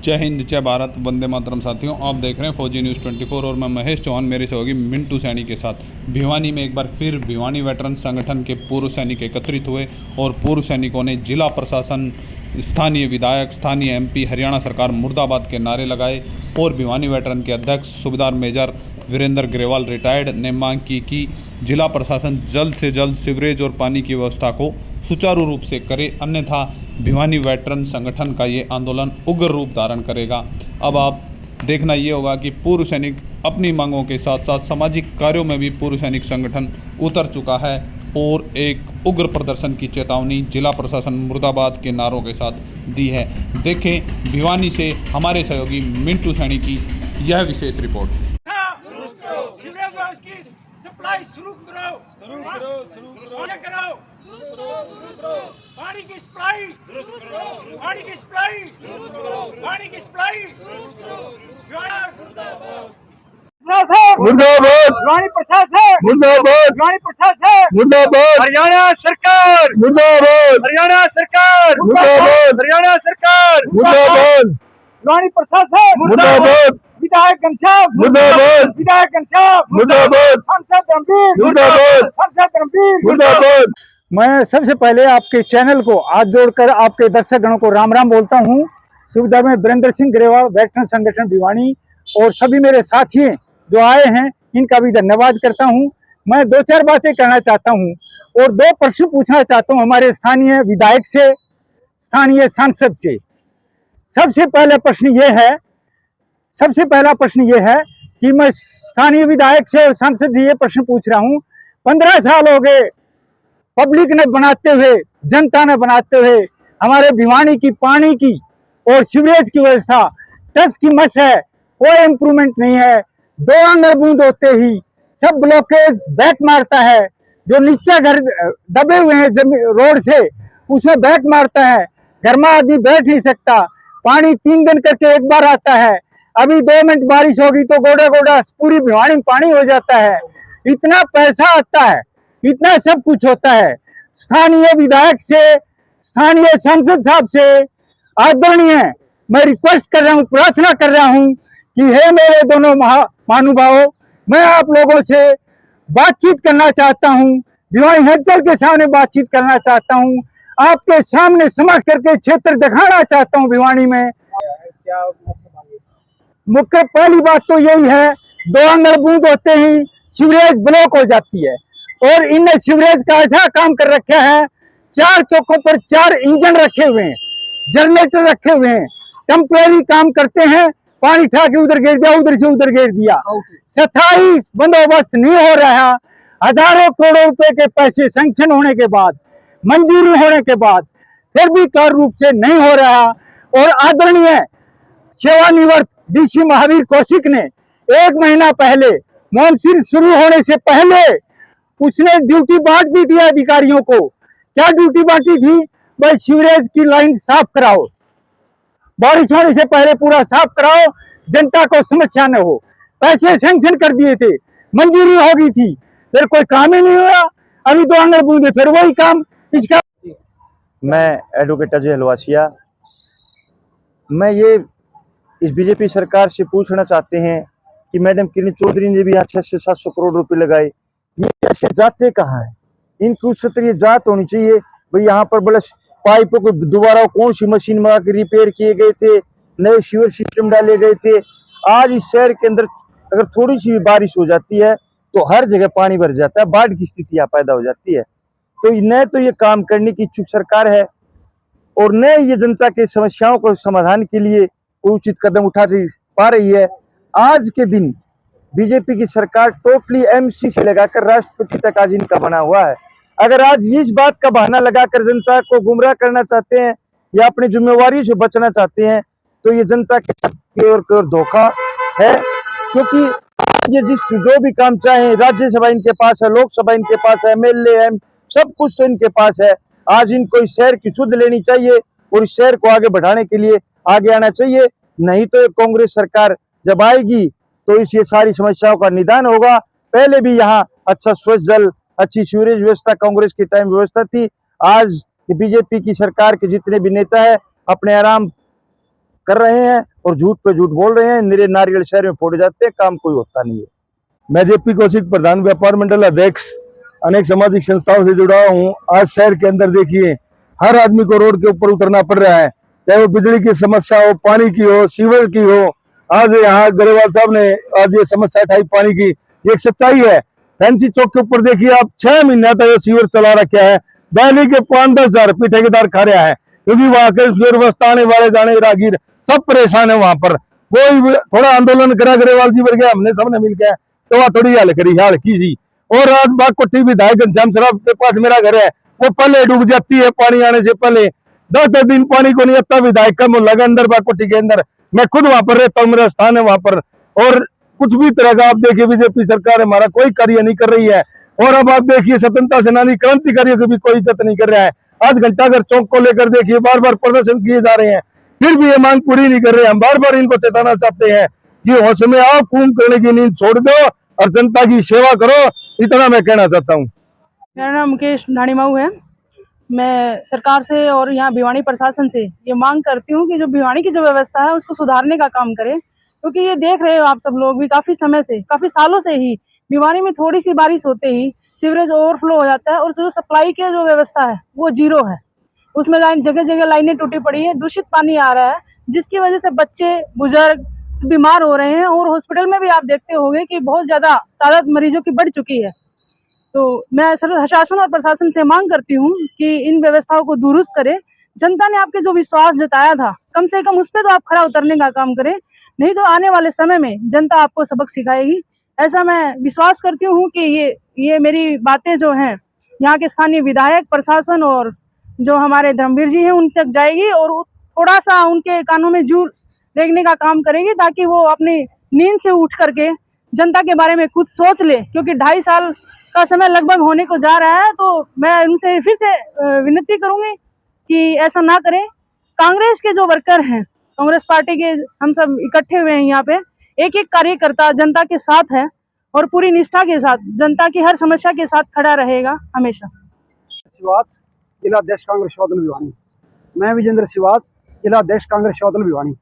जय हिंद, जय भारत, वंदे मातरम। साथियों, आप देख रहे हैं फौजी न्यूज़ 24 और मैं महेश चौहान, मेरे सहयोगी मिंटू सैनी के साथ। भिवानी में एक बार फिर भिवानी वेटरन संगठन के पूर्व सैनिक एकत्रित हुए और पूर्व सैनिकों ने जिला प्रशासन, स्थानीय विधायक, स्थानीय एमपी, हरियाणा सरकार मुर्दाबाद के नारे लगाए और भिवानी वेटरन के अध्यक्ष सूबेदार मेजर वीरेंद्र ग्रेवाल रिटायर्ड ने मांग की कि जिला प्रशासन जल्द से जल्द सीवरेज और पानी की व्यवस्था को सुचारू रूप से करे, अन्यथा भिवानी वेटरन संगठन का ये आंदोलन उग्र रूप धारण करेगा। अब आप देखना ये होगा कि पूर्व सैनिक अपनी मांगों के साथ साथ सामाजिक कार्यों में भी पूर्व सैनिक संगठन उतर चुका है और एक उग्र प्रदर्शन की चेतावनी जिला प्रशासन मुर्दाबाद के नारों के साथ दी है। देखें भिवानी से हमारे सहयोगी मिंटू सैनी की यह विशेष रिपोर्ट। सप्लाई शुरू करो, पानी की सप्लाई, पानी की सप्लाई, पानी की सप्लाई। मुर्दाबाद, भिवानी प्रशासन मुर्दाबाद, भिवानी प्रशासन मुर्दाबाद, हरियाणा सरकार, मुर्दाबाद, हरियाणा सरकार, मुर्दाबाद, हरियाणा सरकार, मुर्दाबाद, भिवानी प्रशासन मुर्दाबाद, विधायक घनश्याम मुर्दाबाद, विधायक घनश्याम मुर्दाबाद, सांसद रणबीर मुर्दाबाद, सांसद रणबीर मुर्दाबाद। मैं सबसे पहले आपके चैनल को हाथ जोड़कर आपके दर्शकगणों को राम राम बोलता हूं। सूबेदार में वीरेंद्र सिंह ग्रेवाल, वेटरन संगठन भिवानी, और सभी मेरे साथी जो आए हैं इनका भी धन्यवाद करता हूं। मैं दो चार बातें कहना चाहता हूं और दो प्रश्न पूछना चाहता हूं हमारे स्थानीय विधायक से, स्थानीय सांसद से। सबसे पहला प्रश्न ये है कि मैं स्थानीय विधायक से और सांसद से ये प्रश्न पूछ रहा हूँ। 15 साल हो गए पब्लिक ने बनाते हुए, जनता ने बनाते हुए हमारे भिवानी की पानी की और सीवरेज की व्यवस्था टस की मस है, कोई इम्प्रूवमेंट नहीं है। 2 आंगन बूंद होते ही सब ब्लॉकेज बैक मारता है। जो नीचे घर दबे हुए हैं जमीन रोड से, उसमें बैक मारता है। घर में आदमी बैठ नहीं सकता। पानी 3 दिन करके एक बार आता है। अभी 2 मिनट बारिश होगी तो गोड़ा गोड़ा पूरी भिवानी में पानी हो जाता है। इतना पैसा आता है, इतना सब कुछ होता है। स्थानीय विधायक से, स्थानीय सांसद साहब से आदरणीय मैं रिक्वेस्ट कर रहा हूँ, प्रार्थना कर रहा हूँ कि हे मेरे दोनों महानुभावों, मैं आप लोगों से बातचीत करना चाहता हूँ, भिवानी हलचल के सामने बातचीत करना चाहता हूँ, आपके सामने समझ करके क्षेत्र दिखाना चाहता हूँ। भिवानी में मुख्य पहली बात तो यही है, 2 आंगन बूंद होते ही सीवरेज ब्लॉक हो जाती है और इनने सीवरेज का ऐसा काम कर रखा है, 4 चौकों पर 4 इंजन रखे हुए हैं, जनरेटर रखे हुए हैं, टेम्परेरी काम करते हैं। पानी उठा के उधर गिर दिया, उधर से उधर गिर दिया। स्थायी बंदोबस्त नहीं हो रहा। हजारों करोड़ों रुपए के पैसे सैंक्शन होने के बाद, मंजूरी होने के बाद फिर भी कार्य रूप से नहीं हो रहा। और आदरणीय सेवानिवृत्त डीसी महावीर कौशिक ने 1 महीना पहले मॉनसून शुरू होने से पहले उसने ड्यूटी बांट दी थी अधिकारियों को। क्या ड्यूटी बांटी थी? भाई सीवरेज की लाइन साफ कराओ, बारिश होने से पहले पूरा साफ कराओ, जनता को समस्या न हो। पैसे सैंक्शन कर दिए थे, मंजूरी हो गई थी, फिर कोई काम ही नहीं हुआ। अभी 2 आंगन बूंदे फिर वही काम। इसका मैं एडवोकेट अजय हलवासिया, मैं ये इस बीजेपी सरकार से पूछना चाहते हैं कि मैडम किरण चौधरी ने भी 600 से 700 करोड़ रुपए लगाए, ये ऐसे जाते कहाँ हैं? इनकी उच्च स्तरीय जांच होनी चाहिए। भाई यहाँ पर बड़ा पाइपों को दोबारा कौन सी मशीन मंगा के रिपेयर किए गए थे, नए सीवर सिस्टम डाले गए थे। आज इस शहर के अंदर अगर थोड़ी सी भी बारिश हो जाती है तो हर जगह पानी भर जाता है, बाढ़ की स्थिति यहाँ पैदा हो जाती है। तो न तो ये काम करने की इच्छुक सरकार है और न ये जनता के समस्याओं को समाधान के लिए कोई उचित कदम उठा पा रही है। आज के दिन बीजेपी की सरकार टोटली एमसी से लगाकर राष्ट्रपति तक आज इनका बना हुआ है। अगर आज इस बात का बहाना लगाकर जनता को गुमराह करना चाहते हैं या अपनी जिम्मेवारी से बचना चाहते हैं तो ये जनता के साथ की ओर धोखा है। क्योंकि ये जो भी काम चाहे, राज्यसभा इनके पास है, लोकसभा इनके पास है, एमएलए सब कुछ तो इनके पास है। आज इनको इस शहर की सुध लेनी चाहिए और इस शहर को आगे बढ़ाने के लिए आगे आना चाहिए। नहीं तो कांग्रेस सरकार जब आएगी तो इस ये सारी समस्याओं का निदान होगा। पहले भी यहाँ अच्छा स्वच्छ जल, अच्छी सीवरेज व्यवस्था कांग्रेस के टाइम व्यवस्था थी। आज बीजेपी की सरकार के जितने भी नेता है अपने आराम कर रहे हैं और झूठ पे झूठ बोल रहे हैं। निरे नारियल शहर में फोड़े जाते हैं, काम कोई होता नहीं है। मैं जेपी कौशिक, प्रधान व्यापार मंडल अध्यक्ष, अनेक सामाजिक संस्थाओं से जुड़ा हूँ। आज शहर के अंदर देखिए हर आदमी को रोड के ऊपर उतरना पड़ रहा है, चाहे वो बिजली की समस्या हो, पानी की हो, सीवर की हो। आज यहाँ ग्रेवाल साहब ने आज ये समस्या उठाई पानी की, ये एक सच्चाई है। फैंसी चौक के ऊपर देखिए आप 6 महीने तक सीवर चला रखा है, दिल्ली के 5-10 हजार रुपये ठेकेदार खा रहा है, क्योंकि वहां के व्यवस्था आने वाले जाने राहगीर सब परेशान है। वहां पर कोई थोड़ा आंदोलन करा ग्रेवाल जी वर्ग हमने सबने मिलकर तो वह थोड़ी हल करी हाल की जी। और आज बागकोटी विधायक घनश्याम शराब के पास मेरा घर है, वो पहले डूब जाती है पानी आने से पहले। 10-10 दिन पानी को नहीं आता। विधायक का मोहल्ला के अंदर बागकोटी के अंदर मैं खुद वहां पर रहता हूँ, मेरा स्थान है वहां पर। और कुछ भी तरह का आप देखिए बीजेपी सरकार हमारा कोई कार्य नहीं कर रही है। और अब आप देखिए स्वतंत्रता सेनानी क्रांतिकारियों की भी कोई इज्जत नहीं कर रहा है। आज घंटाघर चौक को लेकर देखिए बार बार प्रदर्शन किए जा रहे हैं, फिर भी ये मांग पूरी नहीं कर रहे। हम बार बार इनको चेताना चाहते हैं कि होश में आओ, खून करने की नींद छोड़ दो और जनता की सेवा करो, इतना मैं कहना चाहता हूँ। मेरा नाम मुकेश ढाणीमाऊ है। मैं सरकार से और यहाँ भिवानी प्रशासन से ये मांग करती हूँ कि जो भिवानी की जो व्यवस्था है उसको सुधारने का काम करें, क्योंकि ये देख रहे हो आप सब लोग भी काफ़ी समय से, काफ़ी सालों से ही भिवानी में थोड़ी सी बारिश होते ही सीवरेज ओवरफ्लो हो जाता है और जो सप्लाई की जो व्यवस्था है वो जीरो है। उसमें जगह जगह लाइनें टूटी पड़ी है, दूषित पानी आ रहा है, जिसकी वजह से बच्चे बुजुर्ग बीमार हो रहे हैं। और हॉस्पिटल में भी आप देखते होंगे कि बहुत ज़्यादा तादाद मरीजों की बढ़ चुकी है। तो मैं शासन और प्रशासन से मांग करती हूँ कि इन व्यवस्थाओं को दुरुस्त करें। जनता ने आपके जो विश्वास जताया था, कम से कम उस पर तो आप खरा उतरने का काम करें, नहीं तो आने वाले समय में जनता आपको सबक सिखाएगी। ऐसा मैं विश्वास करती हूँ कि ये मेरी बातें जो हैं यहाँ के स्थानीय विधायक, प्रशासन और जो हमारे धर्मवीर जी हैं उन तक जाएगी और थोड़ा सा उनके कानों में जूर देखने का काम करेंगे, ताकि वो अपनी नींद से उठ करके जनता के बारे में खुद सोच ले। क्योंकि 2.5 साल का समय लगभग होने को जा रहा है, तो मैं उनसे फिर से विनती करूंगी कि ऐसा ना करें। कांग्रेस के जो वर्कर हैं, कांग्रेस पार्टी के हम सब इकट्ठे हुए हैं यहाँ पे, एक एक कार्यकर्ता जनता के साथ है और पूरी निष्ठा के साथ जनता की हर समस्या के साथ खड़ा रहेगा हमेशा। शिवास, जिला अध्यक्ष कांग्रेस शौदल भिवानी। मैं विजेंद्र शिवास, जिला अध्यक्ष कांग्रेस शौदल भिवानी।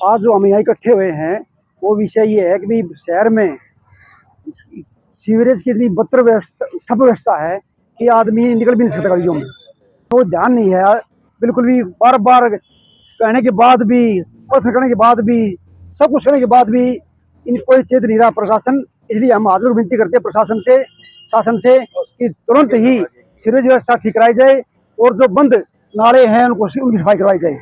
आज जो हम यहाँ इकट्ठे हुए हैं वो विषय ये है कि भी शहर में सीवरेज की इतनी बदतर ठप व्यवस्था है कि आदमी निकल भी नहीं सकता गलियों में। वो ध्यान नहीं है बिल्कुल भी। बार बार कहने के बाद भी, पत्र करने के बाद भी, सब कुछ करने के बाद भी इन कोई चेत नहीं रहा प्रशासन। इसलिए हम हाजिर विनती करते हैं प्रशासन से, शासन से कि तुरंत ही सीवरेज व्यवस्था ठीक कराई जाए और जो बंद नाले हैं उनकी सफाई करवाई जाए।